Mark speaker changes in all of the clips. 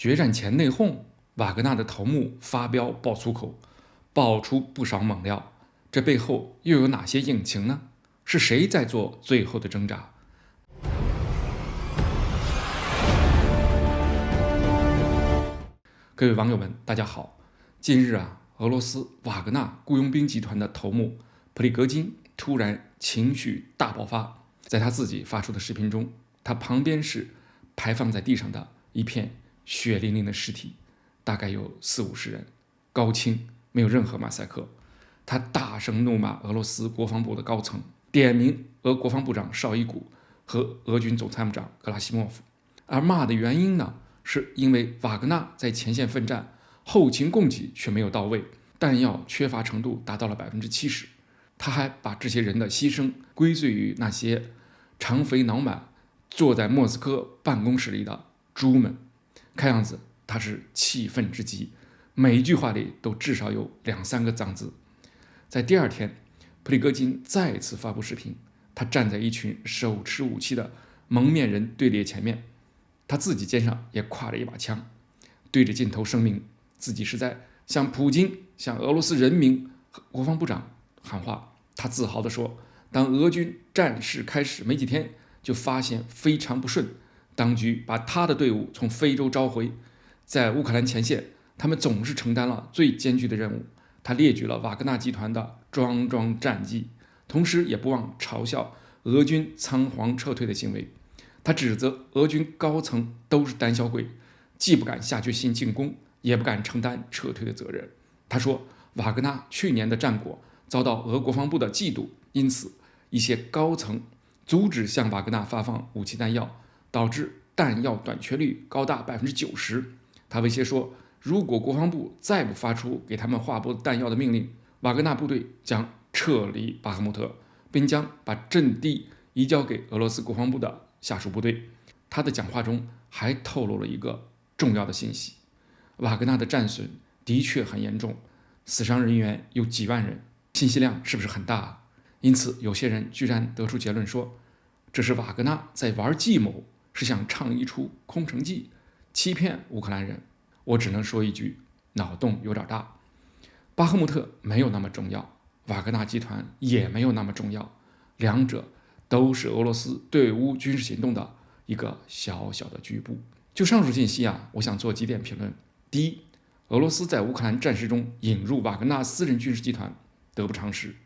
Speaker 1: 决战前内讧，瓦格纳的头目发飙爆粗口，爆出不少猛料。这背后又有哪些隐情呢？是谁在做最后的挣扎？各位网友们，大家好。近日俄罗斯瓦格纳雇佣兵集团的头目普里格金突然情绪大爆发，在他自己发出的视频中，他旁边是排放在地上的一片血淋淋的尸体，大概有40-50人，高清，没有任何马赛克。他大声怒骂俄罗斯国防部的高层，点名俄国防部长绍伊古和俄军总参谋长格拉西莫夫。而骂的原因呢，是因为瓦格纳在前线奋战，后勤供给却没有到位，弹药缺乏程度达到了70%。他还把这些人的牺牲归罪于那些肠肥脑满坐在莫斯科办公室里的猪们。看样子他是气愤之极，每一句话里都至少有2-3个脏字。在第二天，普里戈金再次发布视频，他站在一群手持武器的蒙面人队列前面，他自己肩上也挎着一把枪，对着镜头声明自己是在向普京、向俄罗斯人民和国防部长喊话。他自豪地说，当俄军战事开始没几天，就发现非常不顺，当局把他的队伍从非洲召回，在乌克兰前线，他们总是承担了最艰巨的任务。他列举了瓦格纳集团的桩桩战绩，同时也不忘嘲笑俄军仓皇撤退的行为。他指责俄军高层都是胆小鬼，既不敢下决心进攻，也不敢承担撤退的责任。他说，瓦格纳去年的战果遭到俄国防部的嫉妒，因此一些高层阻止向瓦格纳发放武器弹药，导致弹药短缺率高达90%。他威胁说，如果国防部再不发出给他们划拨弹药的命令，瓦格纳部队将撤离巴赫穆特，并将把阵地移交给俄罗斯国防部的下属部队。他的讲话中还透露了一个重要的信息：瓦格纳的战损的确很严重，死伤人员有几万人，信息量是不是很大？因此有些人居然得出结论说，这是瓦格纳在玩计谋，是想唱一出空城计，欺骗乌克兰人。我只能说一句，脑洞有点大。巴赫穆特没有那么重要，瓦格纳集团也没有那么重要，两者都是俄罗斯对乌军事行动的一个小小的局部。就上述信息我想做几点评论。第一，俄罗斯在乌克兰战事中引入瓦格纳私人军事集团，得不偿失。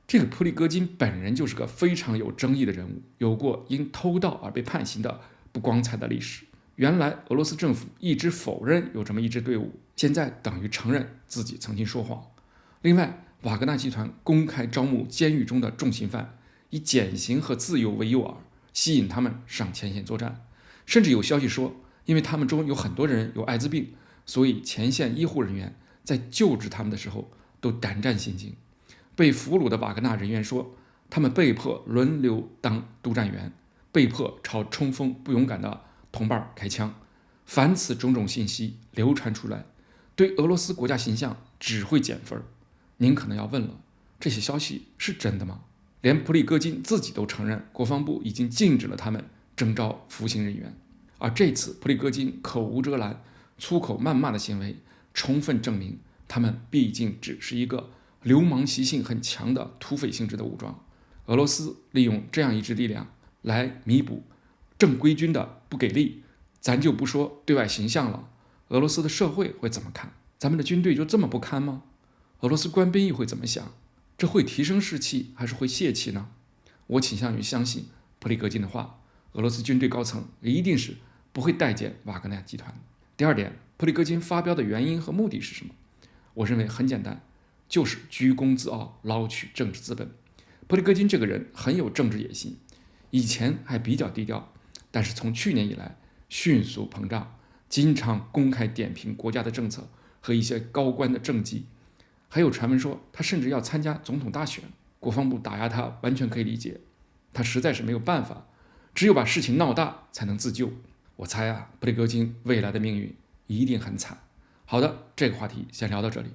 Speaker 1: 这个普里戈金本人就是个非常有争议的人物，有过因偷盗而被判刑的不光彩的历史。原来俄罗斯政府一直否认有这么一支队伍，现在等于承认自己曾经说谎。另外，瓦格纳集团公开招募监狱中的重刑犯，以减刑和自由为诱饵，吸引他们上前线作战。甚至有消息说，因为他们中有很多人有艾滋病，所以前线医护人员在救治他们的时候都胆战心惊。被俘虏的瓦格纳人员说，他们被迫轮流当督战员，被迫朝冲锋不勇敢的同伴开枪。凡此种种信息流传出来，对俄罗斯国家形象只会减分。您可能要问了，这些消息是真的吗？连普里戈金自己都承认，国防部已经禁止了他们征召服刑人员。而这次普里戈金口无遮拦、粗口谩骂的行为，充分证明他们毕竟只是一个流氓习性很强的土匪性质的武装。俄罗斯利用这样一支力量来弥补正规军的不给力，咱就不说对外形象了，俄罗斯的社会会怎么看？咱们的军队就这么不堪吗？俄罗斯官兵又会怎么想？这会提升士气还是会泄气呢？我倾向于相信普里戈金的话，俄罗斯军队高层一定是不会待见瓦格纳集团。第二点，普里戈金发飙的原因和目的是什么？我认为很简单，就是居功自傲，捞取政治资本。普里戈金这个人很有政治野心，以前还比较低调，但是从去年以来迅速膨胀，经常公开点评国家的政策和一些高官的政绩。还有传闻说他甚至要参加总统大选，国防部打压他完全可以理解，他实在是没有办法，只有把事情闹大才能自救。我猜普里戈金未来的命运一定很惨。好的，这个话题先聊到这里。